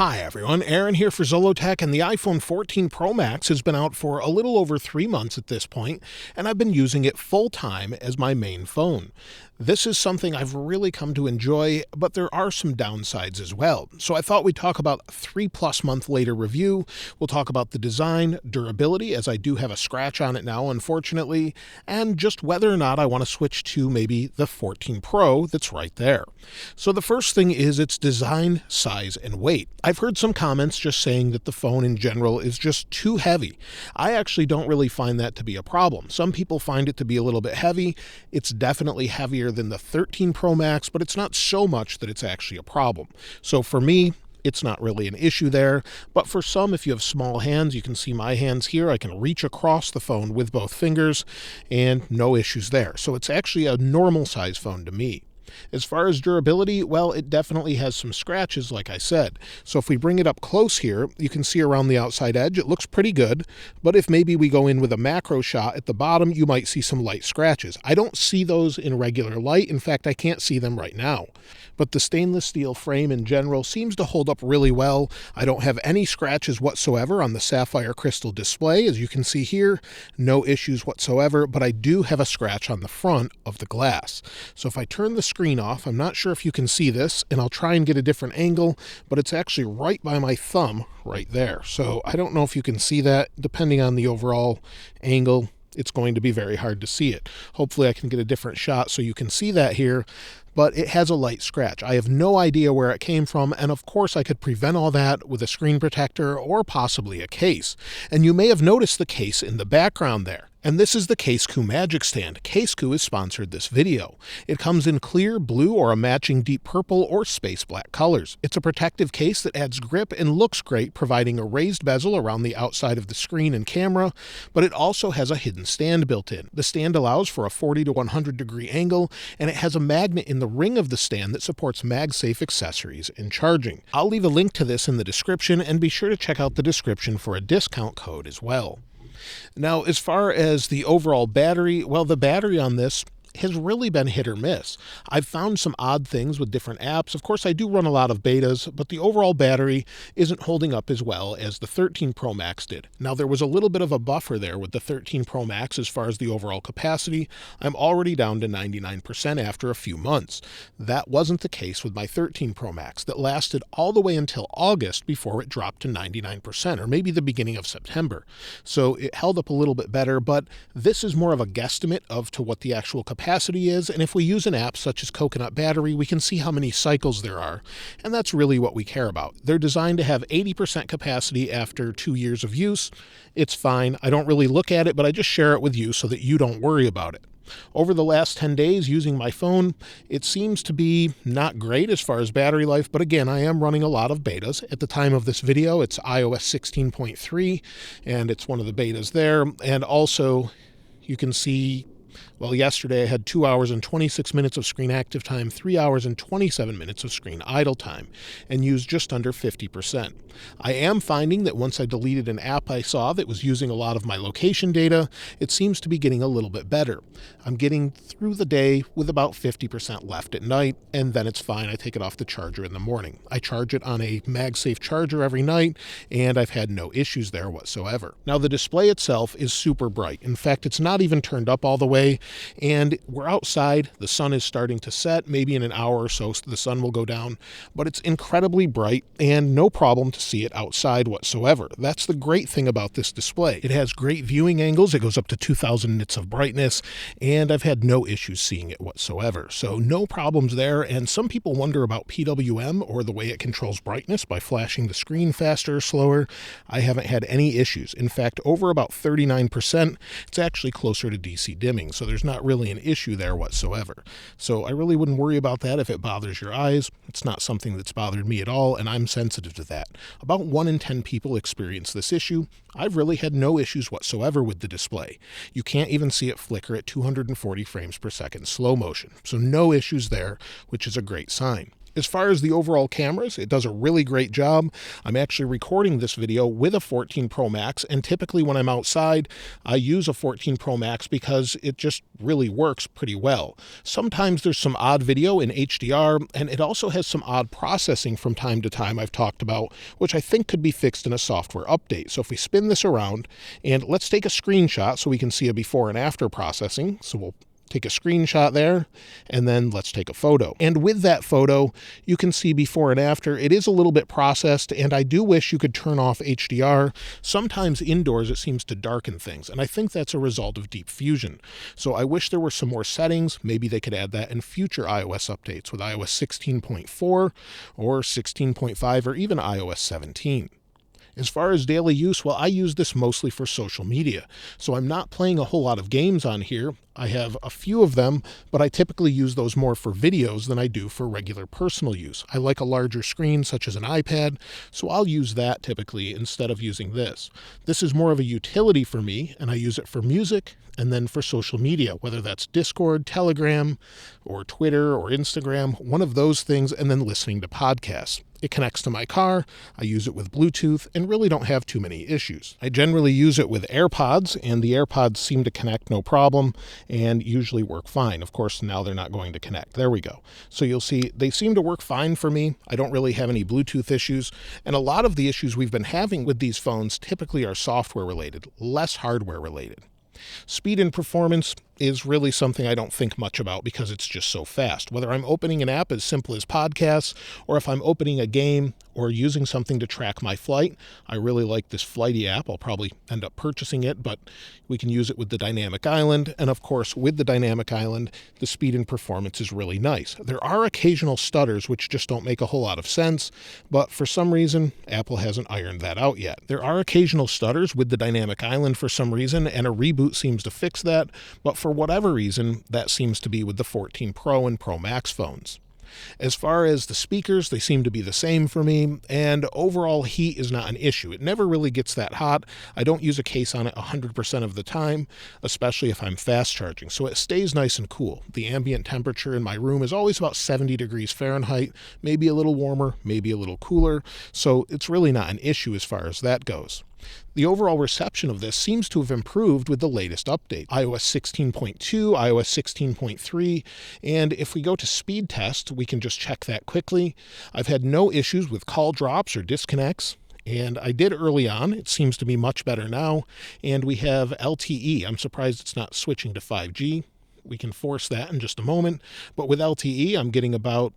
Hi everyone, Aaron here for Zollotech, and the iPhone 14 Pro Max has been out for a little over 3 months at this point, and I've been using it full time as my main phone. This is something I've really come to enjoy, but there are some downsides as well. So I thought we'd talk about a 3+ month later review. We'll talk about the design, durability, as I do have a scratch on it now, unfortunately, and just whether or not I want to switch to maybe the 14 Pro that's right there. So the first thing is its design, size, and weight. I've heard some comments just saying that the phone in general is just too heavy. I actually don't really find that to be a problem. Some people find it to be a little bit heavy. It's definitely heavier than the 13 Pro Max, but it's not so much that it's actually a problem. So for me, it's not really an issue there, but for some, if you have small hands, you can see my hands here, I can reach across the phone with both fingers and no issues there. So it's actually a normal size phone to me. As far as durability, well, it definitely has some scratches, like I said. So if we bring it up close here, you can see around the outside edge, it looks pretty good. But if maybe we go in with a macro shot at the bottom, you might see some light scratches. I don't see those in regular light. In fact, I can't see them right now. But the stainless steel frame in general seems to hold up really well. I don't have any scratches whatsoever on the sapphire crystal display. As you can see here, no issues whatsoever, but I do have a scratch on the front of the glass. So if I turn the screen off, I'm not sure if you can see this, and I'll try and get a different angle, but it's actually right by my thumb right there. So I don't know if you can see that. Depending on the overall angle, it's going to be very hard to see it. Hopefully I can get a different shot so you can see that here, but it has a light scratch. I have no idea where it came from, and of course I could prevent all that with a screen protector or possibly a case. And you may have noticed the case in the background there. And this is the Casecoo Magic Stand. Casecoo has sponsored this video. It comes in clear, blue, or a matching deep purple or space black colors. It's a protective case that adds grip and looks great, providing a raised bezel around the outside of the screen and camera, but it also has a hidden stand built in. The stand allows for a 40 to 100 degree angle, and it has a magnet in the ring of the stand that supports MagSafe accessories and charging. I'll leave a link to this in the description, and be sure to check out the description for a discount code as well. Now, as far as the overall battery, well, the battery on this has really been hit or miss. I've found some odd things with different apps. Of course, I do run a lot of betas, but the overall battery isn't holding up as well as the 13 Pro Max did. Now, there was a little bit of a buffer there with the 13 Pro Max as far as the overall capacity. I'm already down to 99% after a few months. That wasn't the case with my 13 Pro Max. That lasted all the way until August before it dropped to 99%, or maybe the beginning of September. So it held up a little bit better, but this is more of a guesstimate to what the actual capacity is, and if we use an app such as Coconut Battery, we can see how many cycles there are, and that's really what we care about. They're designed to have 80% capacity after 2 years of use. It's fine. I don't really look at it, but I just share it with you so that you don't worry about it. Over the last 10 days using my phone, it seems to be not great as far as battery life, but again, I am running a lot of betas. At the time of this video, it's iOS 16.3, and it's one of the betas there, and also you can see, well, yesterday I had 2 hours and 26 minutes of screen active time, 3 hours and 27 minutes of screen idle time, and used just under 50%. I am finding that once I deleted an app I saw that was using a lot of my location data, it seems to be getting a little bit better. I'm getting through the day with about 50% left at night, and then it's fine. I take it off the charger in the morning. I charge it on a MagSafe charger every night, and I've had no issues there whatsoever. Now, the display itself is super bright. In fact, it's not even turned up all the way, and we're outside. The sun is starting to set. Maybe in an hour or so the sun will go down, but it's incredibly bright and no problem to see it outside whatsoever. That's the great thing about this display. It has great viewing angles. It goes up to 2000 nits of brightness, and I've had no issues seeing it whatsoever. So no problems there. And some people wonder about PWM, or the way it controls brightness by flashing the screen faster or slower. I haven't had any issues. In fact, over about 39%, it's actually closer to DC dimming. So there's not really an issue there whatsoever. So I really wouldn't worry about that if it bothers your eyes. It's not something that's bothered me at all, and I'm sensitive to that. About 1 in 10 people experience this issue. I've really had no issues whatsoever with the display. You can't even see it flicker at 240 frames per second slow motion. So no issues there, which is a great sign. As far as the overall cameras, it does a really great job. I'm actually recording this video with a 14 Pro Max, and typically when I'm outside, I use a 14 Pro Max because it just really works pretty well. Sometimes there's some odd video in HDR, and it also has some odd processing from time to time I've talked about, which I think could be fixed in a software update. So if we spin this around, and let's take a screenshot so we can see a before and after processing. So we'll take a screenshot there, and then let's take a photo. And with that photo, you can see before and after. It is a little bit processed, and I do wish you could turn off HDR. Sometimes indoors it seems to darken things, and I think that's a result of Deep Fusion. So I wish there were some more settings. Maybe they could add that in future iOS updates with iOS 16.4 or 16.5 or even iOS 17. As far as daily use, well, I use this mostly for social media. So I'm not playing a whole lot of games on here. I have a few of them, but I typically use those more for videos than I do for regular personal use. I like a larger screen, such as an iPad, so I'll use that typically instead of using this. This is more of a utility for me, and I use it for music and then for social media, whether that's Discord, Telegram, or Twitter or Instagram, one of those things, and then listening to podcasts. It connects to my car, I use it with Bluetooth, and really don't have too many issues. I generally use it with AirPods, and the AirPods seem to connect no problem, and usually work fine. Of course, now they're not going to connect. There we go. So you'll see they seem to work fine for me. I don't really have any Bluetooth issues, and a lot of the issues we've been having with these phones typically are software related, less hardware related. Speed and performance is really something I don't think much about because it's just so fast. Whether I'm opening an app as simple as podcasts, or if I'm opening a game or using something to track my flight, I really like this Flighty app. I'll probably end up purchasing it, but we can use it with the Dynamic Island. And of course, with the Dynamic Island, the speed and performance is really nice. There are occasional stutters which just don't make a whole lot of sense, but for some reason, Apple hasn't ironed that out yet. There are occasional stutters with the Dynamic Island for some reason, and a reboot seems to fix that, but for whatever reason, that seems to be with the 14 Pro and Pro Max phones. As far as the speakers, they seem to be the same for me, and overall heat is not an issue. It never really gets that hot. I don't use a case on it 100% of the time, especially if I'm fast charging, so it stays nice and cool. The ambient temperature in my room is always about 70 degrees Fahrenheit, maybe a little warmer, maybe a little cooler, so it's really not an issue as far as that goes. The overall reception of this seems to have improved with the latest update, iOS 16.2, iOS 16.3, and if we go to speed test, we can just check that quickly. I've had no issues with call drops or disconnects, and I did early on. It seems to be much better now, and we have LTE. I'm surprised it's not switching to 5G. We can force that in just a moment, but with LTE, I'm getting about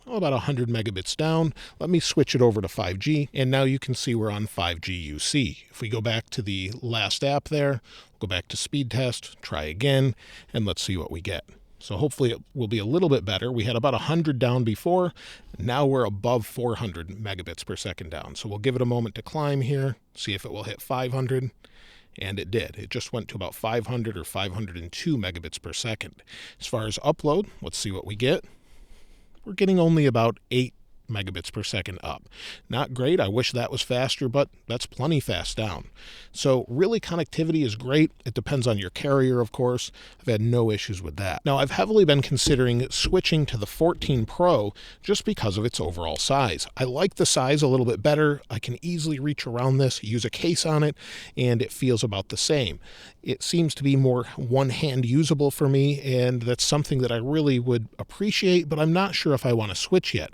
100 megabits down. Let me switch it over to 5G, and now you can see we're on 5G UC. If we go back to the last app there, go back to speed test, try again, and let's see what we get. So hopefully it will be a little bit better. We had about 100 down before. Now we're above 400 megabits per second down. So we'll give it a moment to climb here, see if it will hit 500. And it did. It just went to about 500 or 502 megabits per second. As far as upload, let's see what we get. We're getting only about 8 megabits per second up. Not great. I wish that was faster, but that's plenty fast down. So really, connectivity is great. It depends on your carrier, of course. I've had no issues with that. Now, I've heavily been considering switching to the 14 Pro just because of its overall size. I like the size a little bit better. I can easily reach around this, use a case on it, and it feels about the same. It seems to be more one-hand usable for me, and that's something that I really would appreciate, but I'm not sure if I want to switch yet.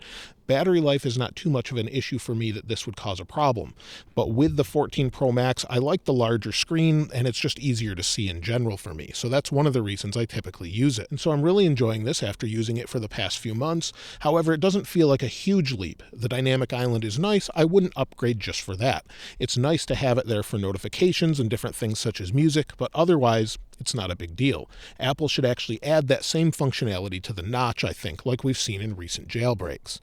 Battery life is not too much of an issue for me that this would cause a problem. But with the 14 Pro Max, I like the larger screen, and it's just easier to see in general for me. So that's one of the reasons I typically use it. And so I'm really enjoying this after using it for the past few months. However, it doesn't feel like a huge leap. The Dynamic Island is nice. I wouldn't upgrade just for that. It's nice to have it there for notifications and different things such as music, but otherwise, it's not a big deal. Apple should actually add that same functionality to the notch, I think, like we've seen in recent jailbreaks.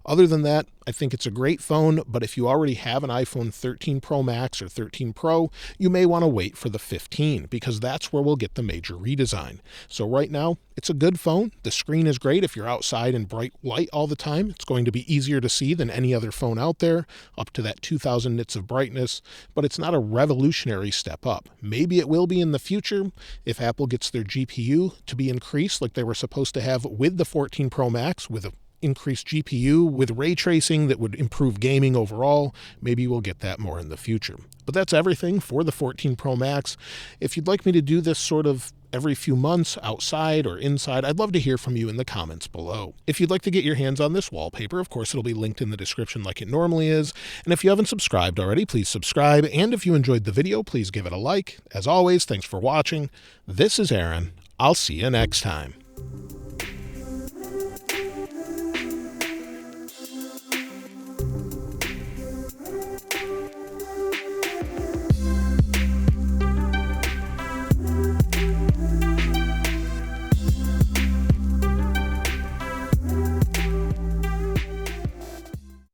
Other than that, I think it's a great phone, but if you already have an iPhone 13 Pro Max or 13 Pro, you may want to wait for the 15 because that's where we'll get the major redesign. So right now, it's a good phone. The screen is great if you're outside in bright light all the time. It's going to be easier to see than any other phone out there, up to that 2000 nits of brightness, but it's not a revolutionary step up. Maybe it will be in the future if Apple gets their GPU to be increased like they were supposed to have with the 14 Pro Max with increased GPU with ray tracing that would improve gaming overall. Maybe we'll get that more in the future. But that's everything for the 14 Pro Max. If you'd like me to do this sort of every few months, outside or inside, I'd love to hear from you in the comments below. If you'd like to get your hands on this wallpaper, of course, it'll be linked in the description like it normally is. And if you haven't subscribed already, please subscribe. And if you enjoyed the video, please give it a like. As always, thanks for watching. This is Aaron. I'll see you next time.